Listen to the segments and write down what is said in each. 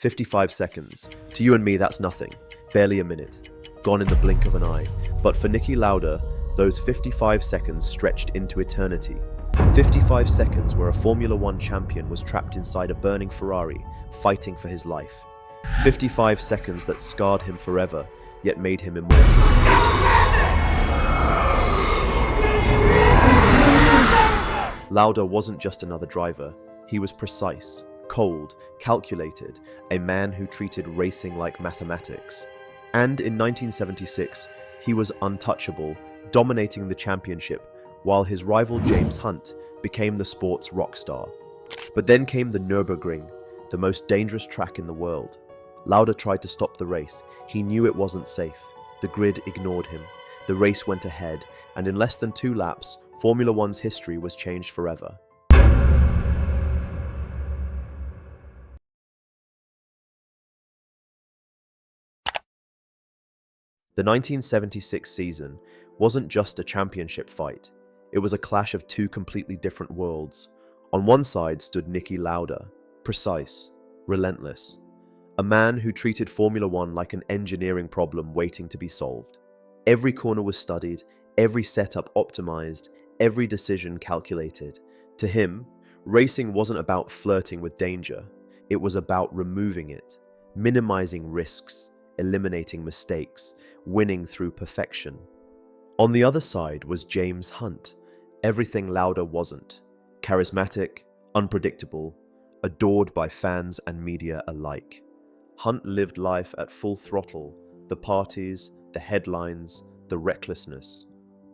55 seconds. To you and me, that's nothing. Barely a minute. Gone in the blink of an eye. But for Niki Lauda, those 55 seconds stretched into eternity. 55 seconds where a Formula One champion was trapped inside a burning Ferrari, fighting for his life. 55 seconds that scarred him forever, yet made him immortal. Lauda wasn't just another driver. He was precise, cold, calculated, a man who treated racing like mathematics. And in 1976, he was untouchable, dominating the championship, while his rival James Hunt became the sport's rock star. But then came the Nurburgring, the most dangerous track in the world. Lauda tried to stop the race. He knew it wasn't safe. The grid ignored him. The race went ahead, and in less than 2 laps, Formula One's history was changed forever. The 1976 season wasn't just a championship fight. It was a clash of 2 completely different worlds. On one side stood Niki Lauda, precise, relentless. A man who treated Formula One like an engineering problem waiting to be solved. Every corner was studied, every setup optimized, every decision calculated. To him, racing wasn't about flirting with danger. It was about removing it, minimizing risks, eliminating mistakes, winning through perfection. On the other side was James Hunt, everything Lauda wasn't. Charismatic, unpredictable, adored by fans and media alike. Hunt lived life at full throttle, the parties, the headlines, the recklessness.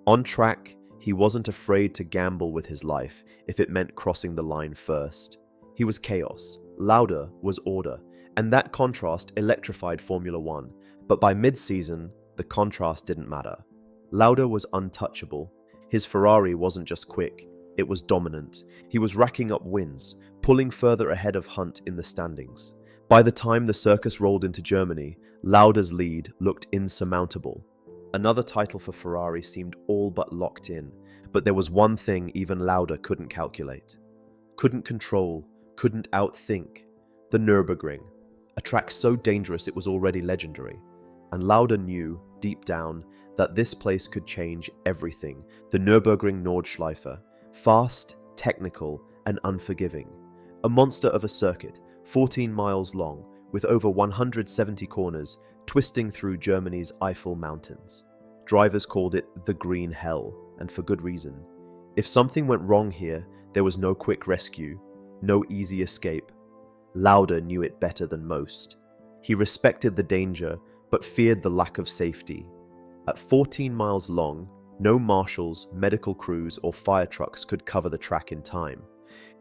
On track, he wasn't afraid to gamble with his life if it meant crossing the line first. He was chaos, Lauda was order, and that contrast electrified Formula One. But by mid-season, the contrast didn't matter. Lauda was untouchable. His Ferrari wasn't just quick, it was dominant. He was racking up wins, pulling further ahead of Hunt in the standings. By the time the circus rolled into Germany, Lauda's lead looked insurmountable. Another title for Ferrari seemed all but locked in, but there was one thing even Lauda couldn't calculate. Couldn't control, couldn't outthink. The Nurburgring, a track so dangerous it was already legendary. And Lauda knew, deep down, that this place could change everything. The Nurburgring Nordschleife, fast, technical, and unforgiving. A monster of a circuit, 14 miles long, with over 170 corners, twisting through Germany's Eifel Mountains. Drivers called it the Green Hell, and for good reason. If something went wrong here, there was no quick rescue, no easy escape. Lauda knew it better than most. He respected the danger, but feared the lack of safety. At 14 miles long, no marshals, medical crews, or fire trucks could cover the track in time.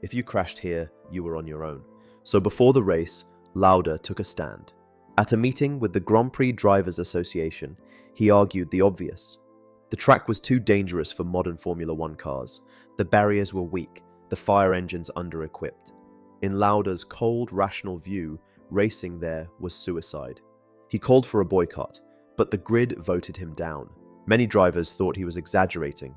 If you crashed here, you were on your own. So before the race, Lauda took a stand. At a meeting with the Grand Prix Drivers Association, he argued the obvious. The track was too dangerous for modern Formula One cars. The barriers were weak, the fire engines under-equipped. In Lauda's cold, rational view, racing there was suicide. He called for a boycott, but the grid voted him down. Many drivers thought he was exaggerating.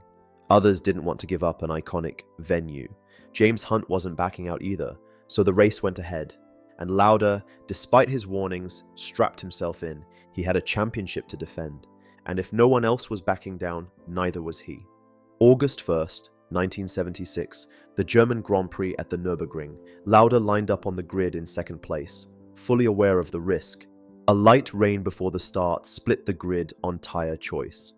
Others didn't want to give up an iconic venue. James Hunt wasn't backing out either, so the race went ahead. And Lauda, despite his warnings, strapped himself in. He had a championship to defend. And if no one else was backing down, neither was he. August 1st, 1976, the German Grand Prix at the Nürburgring. Lauda lined up on the grid in second place, fully aware of the risk. A light rain before the start split the grid on tyre choice.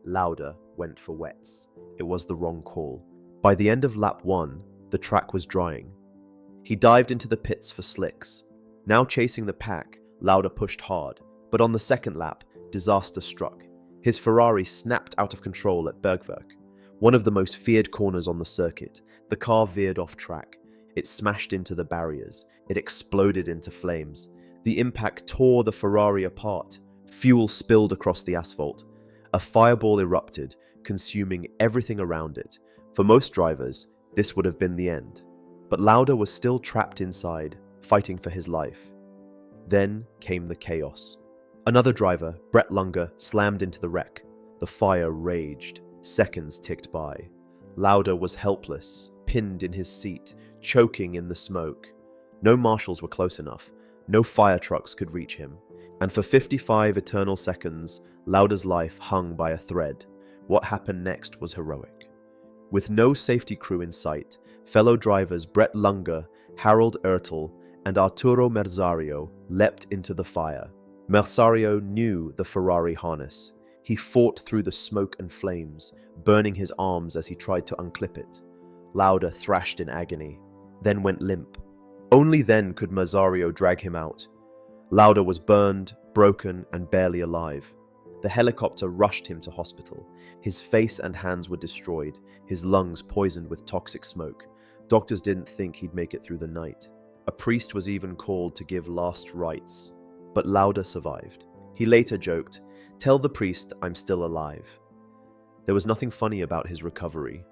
Lauda went for wets. It was the wrong call. By the end of lap 1, the track was drying. He dived into the pits for slicks. Now chasing the pack, Lauda pushed hard, but on the second lap, disaster struck. His Ferrari snapped out of control at Bergwerk, one of the most feared corners on the circuit. The car veered off track. It smashed into the barriers. It exploded into flames. The impact tore the Ferrari apart. Fuel spilled across the asphalt. A fireball erupted, consuming everything around it. For most drivers, this would have been the end. But Lauda was still trapped inside, fighting for his life. Then came the chaos. Another driver, Brett Lunger, slammed into the wreck. The fire raged. Seconds ticked by. Lauda was helpless, pinned in his seat, choking in the smoke. No marshals were close enough, No fire trucks could reach him. And for 55 eternal seconds, Lauda's life hung by a thread. What happened next was heroic. With no safety crew in sight, fellow drivers Brett Lunger, Harold Ertl, and Arturo Merzario leapt into the fire. Merzario knew the Ferrari harness. He fought through the smoke and flames, burning his arms as he tried to unclip it. Lauda thrashed in agony, then went limp. Only then could Merzario drag him out. Lauda was burned, broken, and barely alive. The helicopter rushed him to hospital. His face and hands were destroyed, his lungs poisoned with toxic smoke. Doctors didn't think he'd make it through the night. A priest was even called to give last rites. But Lauda survived. He later joked, "Tell the priest I'm still alive." There was nothing funny about his recovery.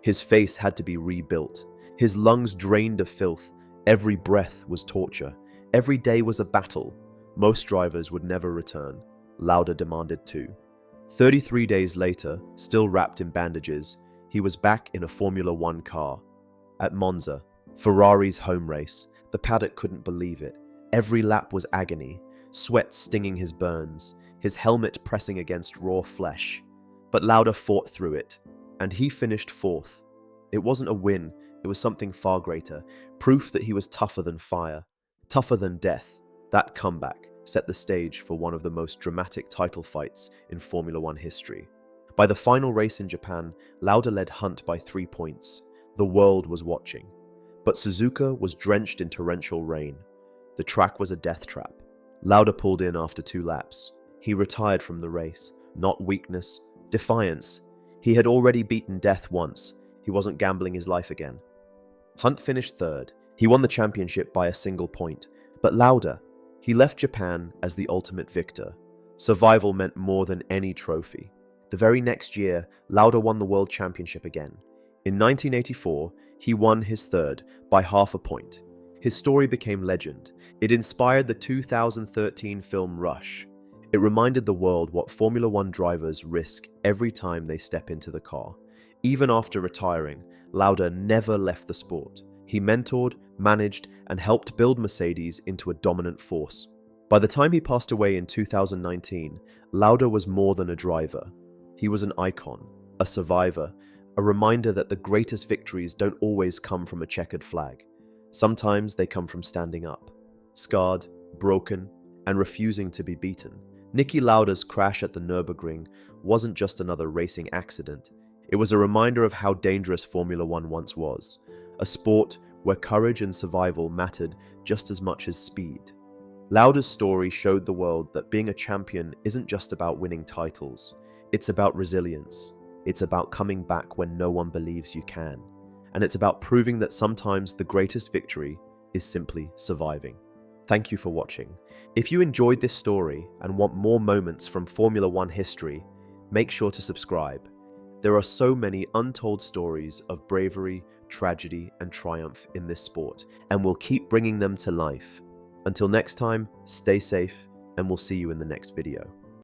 His face had to be rebuilt. His lungs drained of filth. Every breath was torture. Every day was a battle. Most drivers would never return. Lauda demanded too. 33 days later, still wrapped in bandages, he was back in a Formula One car. At Monza, Ferrari's home race, the paddock couldn't believe it. Every lap was agony, sweat stinging his burns, his helmet pressing against raw flesh. But Lauda fought through it, and he finished fourth. It wasn't a win, it was something far greater, proof that he was tougher than fire, tougher than death. That comeback set the stage for one of the most dramatic title fights in Formula One history. By the final race in Japan, Lauda led Hunt by 3 points. The world was watching. But Suzuka was drenched in torrential rain. The track was a death trap. Lauda pulled in after 2 laps. He retired from the race. Not weakness, defiance. He had already beaten death once. He wasn't gambling his life again. Hunt finished third. He won the championship by a single point. But Lauda, he left Japan as the ultimate victor. Survival meant more than any trophy. The very next year, Lauda won the World Championship again. In 1984, he won his third by half a point. His story became legend. It inspired the 2013 film Rush. It reminded the world what Formula One drivers risk every time they step into the car. Even after retiring, Lauda never left the sport. He mentored, managed, and helped build Mercedes into a dominant force. By the time he passed away in 2019, Lauda was more than a driver. He was an icon, a survivor, a reminder that the greatest victories don't always come from a checkered flag. Sometimes they come from standing up, scarred, broken, and refusing to be beaten. Niki Lauda's crash at the Nurburgring wasn't just another racing accident. It was a reminder of how dangerous Formula One once was, a sport where courage and survival mattered just as much as speed. Lauda's story showed the world that being a champion isn't just about winning titles. It's about resilience. It's about coming back when no one believes you can. And it's about proving that sometimes the greatest victory is simply surviving. Thank you for watching. If you enjoyed this story and want more moments from Formula One history, make sure to subscribe. There are so many untold stories of bravery, tragedy, and triumph in this sport, and we'll keep bringing them to life. Until next time, stay safe, and we'll see you in the next video.